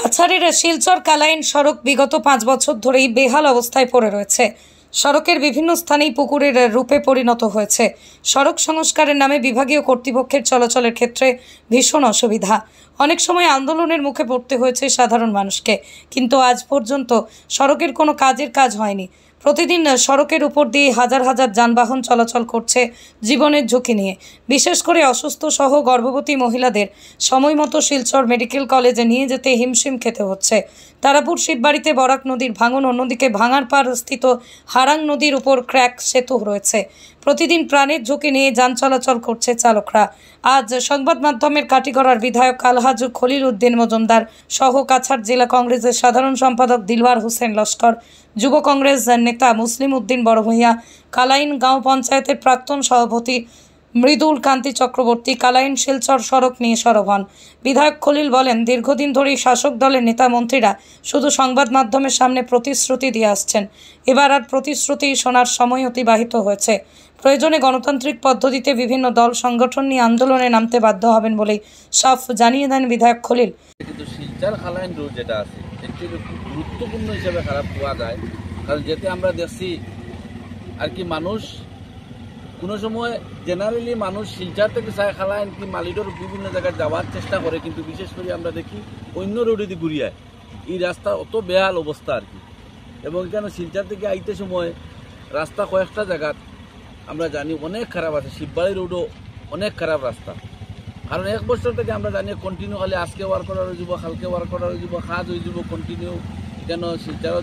কাছাড়ের শিলচর কালাইন সড়ক বিগত 5 বছর ধরেই বেহাল অবস্থায় পড়ে রয়েছে। সড়কের বিভিন্ন স্থানেই পুকুরের রূপে পরিণত হয়েছে। সড়ক সংস্কারের নামে বিভাগীয় কর্তৃপক্ষের চলাচলের ক্ষেত্রে ভীষণ অসুবিধা। অনেক সময় আন্দোলনের মুখে পড়তে হয়েছে সাধারণ মানুষকে, কিন্তু আজ পর্যন্ত সড়কের কোনো কাজ হয়নি। প্রতিদিন সড়কের উপর দিয়ে হাজার হাজার যানবাহন চলাচল করছে জীবনের ঝুঁকি নিয়ে। বিশেষ করে অসুস্থ সহ গর্ভবতী মহিলাদের সময়মতো শিলচর মেডিকেল কলেজে নিয়ে যেতে হিমশিম খেতে হচ্ছে। তারাপুর শিববাড়িতে বরাক নদীর ভাঙন, অন্যদিকে ভাঙারপাড় স্থিত হারাং নদীর উপর ক্র্যাক সেতু রয়েছে। প্রতিদিন প্রাণের ঝুঁকি নিয়ে যান চলাচল করছে চালকরা। আজ সংবাদ মাধ্যমের কাটিগড়ার বিধায়ক আলহাজ খলিল উদ্দিন মজুমদার সহ কাছাড় জেলা কংগ্রেসের সাধারণ সম্পাদক দিলওয়ার হোসেন লস্কর, যুব কংগ্রেস নেতা মুসলিম উদ্দিন বড়ভূঁইয়া, কালাইন গাঁও পঞ্চায়েতের প্রাক্তন সভাপতি মৃদুল কান্তি চক্রবর্তী কালাইন শিলচর সড়ক নিয়ে সরব হন। বিধায়ক খলিল বলেন, দীর্ঘদিন ধরেই শাসক দলের নেতা মন্ত্রীরা শুধু সংবাদ মাধ্যমের সামনে প্রতিশ্রুতি দিয়ে আসছেন। এবার আর প্রতিশ্রুতি শোনার সময় অতিবাহিত হয়েছে। প্রয়োজনে গণতান্ত্রিক পদ্ধতিতে বিভিন্ন দল সংগঠন নিয়ে আন্দোলনে নামতে বাধ্য হবেন বলেই সাফ জানিয়ে দেন বিধায়ক খলিল। কিন্তু শিলচর কালাইন রোড যেটা আছে একটু গুরুত্বপূর্ণ হিসেবে খারাপ পাওয়া যায়, কারণ যেতে আমরা দেখছি আর কি মানুষ কোনো সময় জেনারেলি মানুষ শিলচর থেকে চায় খালাইন কি মালিডোর বিভিন্ন জায়গায় যাওয়ার চেষ্টা করে, কিন্তু বিশেষ করে আমরা দেখি অন্য রোডে দিয়ে ঘুরিয়ে এই রাস্তা অত বেহাল অবস্থা আর কি। এবং কেন শিলচর থেকে আইতে সময় রাস্তা কয়েকটা জায়গা আমরা জানি অনেক খারাপ আছে। শিববাড়ি রোডও অনেক খারাপ রাস্তা, কারণ 1 বছর থেকে আমরা জানি কন্টিনিউ খালি আজকে ওয়ার করার হয়ে যাব, কালকে ওয়ার করার হয়ে যাব, কাজ হয়ে যাব কন্টিনিউ। কেন শিলচর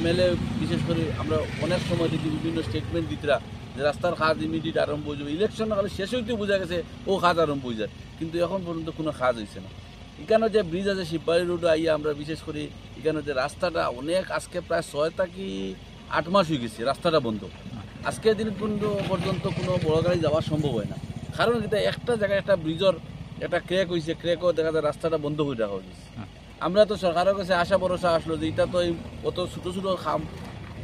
MLA বিশেষ করে আমরা অনেক সময় দেখি বিভিন্ন স্টেটমেন্ট দিতরা যে রাস্তার কাজ ইমিডিয়েট আরম্ভ হয়ে যাবে, ইলেকশন খালি শেষ হইতে বোঝা গেছে ও কাজ আরম্ভ হয়ে যায়, কিন্তু এখন পর্যন্ত কোনো কাজ হয়েছে না। এখানে যে ব্রিজ আছে শিববাড়ি রোডে আইয়া আমরা বিশেষ করে এখানে যে রাস্তাটা অনেক আজকে প্রায় 6 থেকে 8 মাস হয়ে গেছে রাস্তাটা বন্ধ। আজকের দিন পর্যন্ত কোনো বড় গাড়ি যাওয়া সম্ভব হয় না, কারণ এটা একটা জায়গায় একটা ব্রিজের একটা ক্র্যাক হয়েছে, ক্র্যাকও দেখা যায় রাস্তাটা বন্ধ করে রাখা হয়েছে। আমরা তো সরকারের কাছে আশা ভরসা আসলো যে এটা তো এই অত ছোটো ছোটো খাম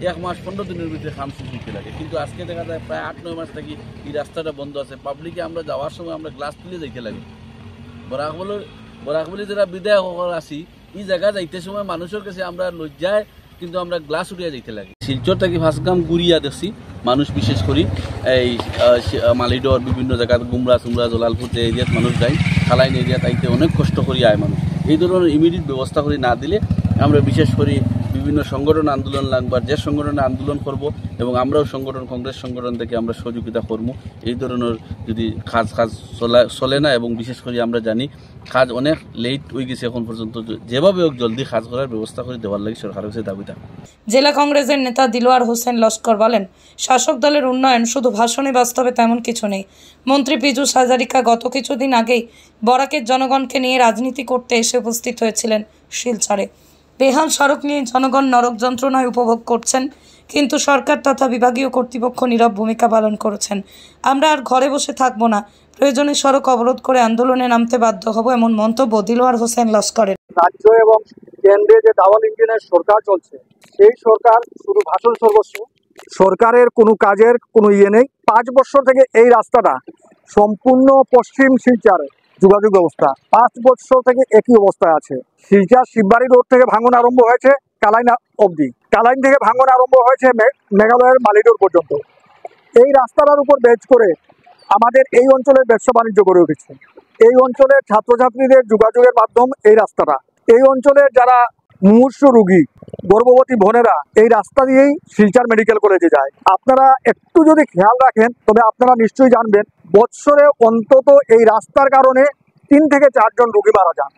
1 মাস 15 দিনের ভিতরে খাম শেষ হইতে লাগে, কিন্তু আজকে দেখা যায় প্রায় 8-9 মাস থেকে এই রাস্তাটা বন্ধ আছে। পাবলিকে আমরা যাওয়ার সময় আমরা গ্লাস তুলে যাইতে লাগে। বরাকবলি যারা বিধায়ক আছি এই জায়গা যাইতে সময় মানুষের কাছে আমরা লজ্জায় কিন্তু আমরা গ্লাস উঠিয়া যাইতে লাগে। শিলচর থেকে ফার্স্টগাম গুড়িয়া দেখছি মানুষ বিশেষ করে এই মালিডোর বিভিন্ন জায়গা গুমরা চুমরা জলালপুর যে এরিয়াত মানুষ যায়, খালাইন এরিয়া তাইতে অনেক কষ্ট করি আয় মানুষ। এই ধরনের ইমিডিয়েট ব্যবস্থা করে না দিলে আমরা বিশেষ করে বিভিন্ন সংগঠন আন্দোলন লাগবার যে সংগঠনে আন্দোলন করব এবং আমরাও সংগঠন কংগ্রেস সংগঠন থেকে আমরা সহযোগিতা করব। এই ধরনের যদি কাজ চলে না, এবং বিশেষ করে আমরা জানি কাজ অনেক লেট হয়ে গেছে এখন পর্যন্ত, যেভাবে হোক জলদি কাজ করার ব্যবস্থা করে দেওয়ার লাগে সরকারের কাছে দাবিটা। জেলা কংগ্রেসের নেতা দিলওয়ার হোসেন লস্কর বলেন, শাসক দলের উন্নয়ন শুধু ভাষণে, বাস্তবে তেমন কিছু নেই। মন্ত্রী পীযূষ হাজারিকা গত কিছুদিন আগেই বরাকের জনগণকে নিয়ে রাজনীতি করতে এসে উপস্থিত হয়েছিলেন শিলচরে। বেহাল সড়ক নিয়ে জনগণ নরক যন্ত্রণায় উপভোগ করছেন, কিন্তু সরকার তথা বিভাগীয় কর্তৃপক্ষ নীরব ভূমিকা পালন করেছেন। আমরা আর ঘরে বসে থাকবো না, প্রয়োজনে সড়ক অবরোধ করে আন্দোলনে নামতে বাধ্য হব, এমন মন্তব্য দিলওয়ার হোসেন লস্করের। রাজ্য এবং কেন্দ্রে যে ডাবল ইঞ্জিনের সরকার চলছে, সেই সরকার শুধু ভাষণ সর্বস্ব, সরকারের কোনো কাজের কোনো নেই। 5 বছর থেকে এই রাস্তাটা সম্পূর্ণ পশ্চিম শিলচর যোগাযোগ ব্যবস্থা 5 বছর থেকে একই অবস্থায় আছে। শিলচর শিববাড়ি রোড থেকে ভাঙন আরম্ভ হয়েছে কালাইন অবধি, কালাইন থেকে ভাঙন আরম্ভ হয়েছে মেঘালয়ের মালিডোর পর্যন্ত। এই রাস্তাটার উপর বেচ করে আমাদের এই অঞ্চলের ব্যবসা বাণিজ্য গড়ে উঠেছে। এই অঞ্চলের ছাত্রছাত্রীদের যোগাযোগের মাধ্যম এই রাস্তাটা। এই অঞ্চলের যারা মুমূর্ষু রোগী গর্ভবতী বোনেরা এই রাস্তা দিয়েই শিলচর মেডিকেল কলেজে যায়। আপনারা একটু যদি খেয়াল রাখেন তবে আপনারা নিশ্চয়ই জানবেন বৎসরে অন্তত এই রাস্তার কারণে 3 থেকে 4 জন রোগী মারা যান।